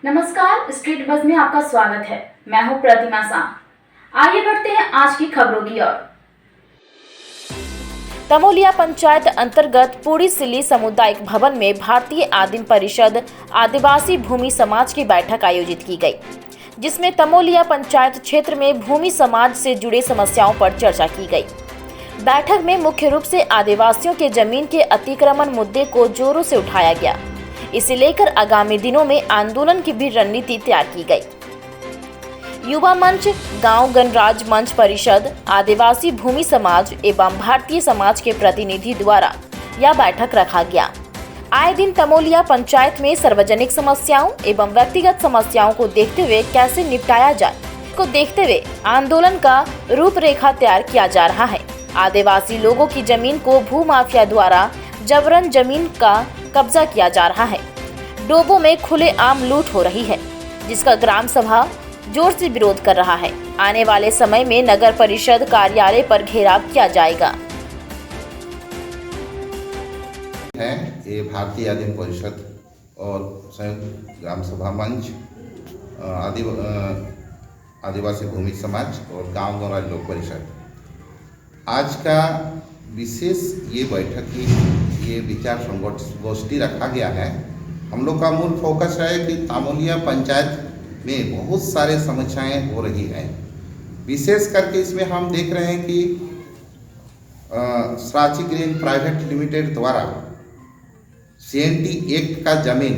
नमस्कार, street buzz में आपका स्वागत है। मैं हूं प्रतिमा शाह। आइए बढ़ते हैं आज की खबरों की ओर। तमोलिया पंचायत अंतर्गत पूड़ी सिल्ली सामुदायिक भवन में भारतीय आदिम परिषद आदिवासी भूमि समाज की बैठक आयोजित की गई, जिसमें तमोलिया पंचायत क्षेत्र में भूमि समाज से जुड़े समस्याओं पर चर्चा की गई। बैठक में मुख्य रूप से आदिवासियों के जमीन के अतिक्रमण मुद्दे को जोरों से उठाया गया। इसे लेकर आगामी दिनों में आंदोलन की भी रणनीति तैयार की गई। युवा मंच, गांव गणराज्य मंच परिषद, आदिवासी भूमि समाज एवं भारतीय समाज के प्रतिनिधि द्वारा यह बैठक रखा गया। आए दिन तमोलिया पंचायत में सार्वजनिक समस्याओं एवं व्यक्तिगत समस्याओं को देखते हुए कैसे निपटाया जाए को देखते हुए आंदोलन का रूपरेखा तैयार किया जा रहा है। आदिवासी लोगों की जमीन को भूमाफिया द्वारा जबरन जमीन का कब्जा किया जा रहा है। डोबों में खुलेआम लूट हो रही है, जिसका ग्राम सभा जोर से विरोध कर रहा है। आने वाले समय में नगर परिषद कार्यालय पर घेराव किया जाएगा। ये भारतीय आदिम परिषद और संयुक्त ग्राम सभा मंच, आदिवासी भूमि समाज और गांव गणराज्य लोक परिषद, आज का विशेष ये बैठक ये विचार संगोष्ठी रखा गया है। हम लोग का मूल फोकस है कि तमोलिया पंचायत में बहुत सारे समस्याएं हो रही हैं। विशेष करके इसमें हम देख रहे हैं कि साची ग्रीन प्राइवेट लिमिटेड द्वारा CNT एक्ट का जमीन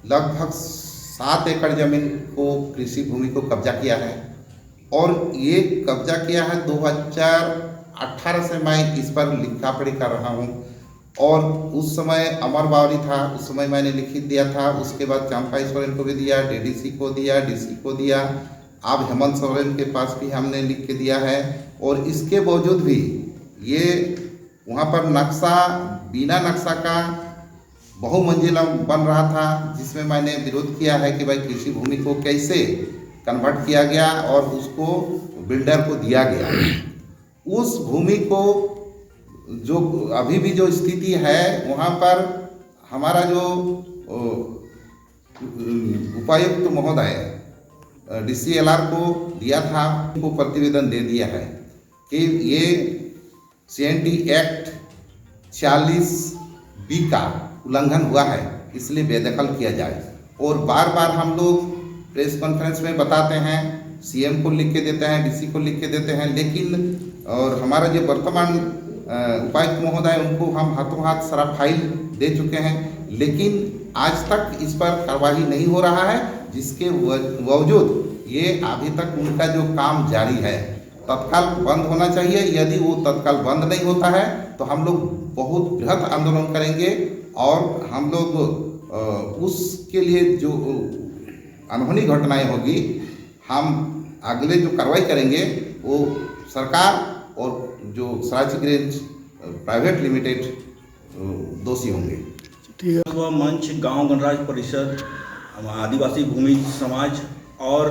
लगभग 7 एकड़ जमीन को कृषि भूमि को कब्जा किया है और ये कब्जा किया है 2018 से मैं इस पर लिखा पढ़ी कर रहा हूँ। और उस समय अमर बावरी था, उस समय मैंने लिखित दिया था। उसके बाद चंपा सोरेन को भी दिया, DDC को दिया, DC को दिया, अब हेमंत सोरेन के पास भी हमने लिख के दिया है। और इसके बावजूद भी ये वहाँ पर नक्शा बिना नक्शा का बहुमंजिला बन रहा था, जिसमें मैंने विरोध किया है कि भाई कृषि भूमि को कैसे कन्वर्ट किया गया और उसको बिल्डर को दिया गया। उस भूमि को जो अभी भी जो स्थिति है वहाँ पर हमारा जो उपायुक्त महोदय DCLR को दिया था, उनको प्रतिवेदन दे दिया है कि ये CNT एक्ट 46B का उल्लंघन हुआ है, इसलिए बेदखल किया जाए। और बार बार हम लोग प्रेस कॉन्फ्रेंस में बताते हैं, CM को लिख के देते हैं, DC को लिख के देते हैं, लेकिन और हमारा जो वर्तमान उपायुक्त महोदय उनको हम हाथों हाथ सारा फाइल दे चुके हैं, लेकिन आज तक इस पर कार्रवाई नहीं हो रहा है। जिसके बावजूद ये अभी तक उनका जो काम जारी है तत्काल बंद होना चाहिए। यदि वो तत्काल बंद नहीं होता है तो हम लोग बहुत बृहद आंदोलन करेंगे और हम लोग उसके लिए जो अनहोनी घटनाएं होगी, हम अगले जो कार्रवाई करेंगे वो सरकार और जो साची ग्रीन प्राइवेट लिमिटेड दोषी होंगे। मंच, गांव गणराज्य परिषद, आदिवासी भूमि समाज और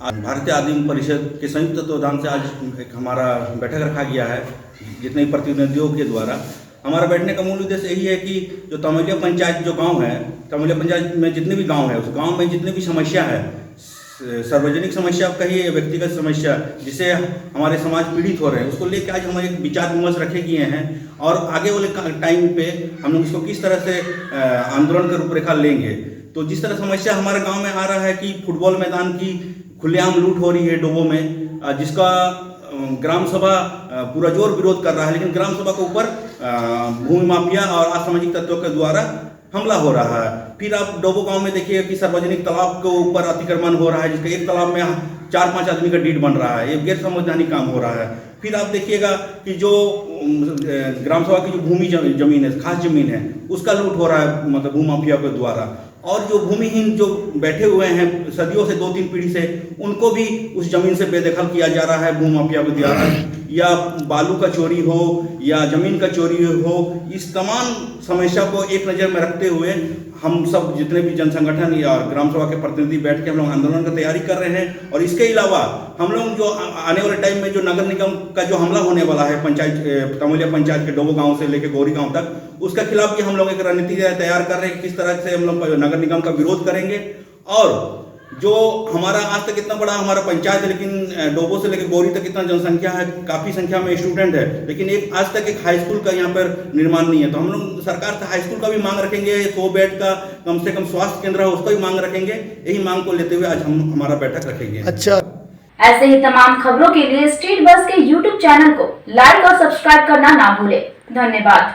भारतीय आदिम परिषद के संयुक्त तत्वाधान से आज एक हमारा बैठक रखा गया है, जितने प्रतिनिधियों के द्वारा। हमारा बैठने का मूल उद्देश्य यही है कि जो तमोलिया पंचायत जो गांव है, तमोलिया पंचायत में जितने भी गांव है, उस गांव में जितने भी समस्या है, सार्वजनिक समस्या कहिए, व्यक्तिगत समस्या जिससे हमारे समाज पीड़ित हो रहे हैं, उसको लेकर आज हम एक विचार विमर्श रखे गए हैं। और आगे वाले टाइम पे हम लोग इसको किस तरह से आंदोलन का रूपरेखा लेंगे। तो जिस तरह समस्या हमारे गांव में आ रहा है कि फुटबॉल मैदान की खुलेआम लूट हो रही है डोबों में, जिसका ग्राम सभा पूरा जोर विरोध कर रहा है, लेकिन ग्राम सभा के ऊपर भूमि माफिया और असामाजिक तत्वों के द्वारा हमला हो रहा है। फिर आप डोबो गांव में देखिए कि सार्वजनिक तालाब के ऊपर अतिक्रमण हो रहा है, जिसका एक तालाब में 4-5 आदमी का डीड बन रहा है, ये गैर संवैधानिक काम हो रहा है। फिर आप देखिएगा कि जो ग्राम सभा की जो भूमि जमीन है, खास जमीन है, उसका लूट हो रहा है, मतलब भूमाफिया के द्वारा। और जो भूमिहीन जो बैठे हुए हैं सदियों से 2-3 पीढ़ी से, उनको भी उस जमीन से बेदखल किया जा रहा है भूमाफिया के द्वारा। या बालू का चोरी हो या ज़मीन का चोरी हो, इस तमाम समस्या को एक नज़र में रखते हुए हम सब जितने भी जन संगठन या ग्राम सभा के प्रतिनिधि बैठ के हम लोग आंदोलन की तैयारी कर रहे हैं। और इसके अलावा हम लोग जो आने वाले टाइम में जो नगर निगम का जो हमला होने वाला है पंचायत तमोलिया पंचायत के डोबो गांव से लेकर गौरी गांव तक, उसका खिलाफ भी हम लोग एक रणनीति तैयार कर रहे हैं किस तरह से हम लोग नगर निगम का विरोध करेंगे। और जो हमारा आज तक इतना बड़ा हमारा पंचायत है, लेकिन डोबो से लेकर गौरी तक इतना जनसंख्या है, काफ़ी संख्या में स्टूडेंट है, लेकिन एक आज तक एक हाई स्कूल का यहाँ पर निर्माण नहीं है। तो हम लोग सरकार से हाई स्कूल का भी मांग रखेंगे, 100 बेड का कम से कम स्वास्थ्य केंद्र है उसका भी मांग रखेंगे। यही मांग को लेते हुए आज हम हमारा बैठक रखेंगे। अच्छा, ऐसे ही तमाम खबरों के लिए स्ट्रीट बस के YouTube चैनल को लाइक और सब्सक्राइब करना ना भूलें। धन्यवाद।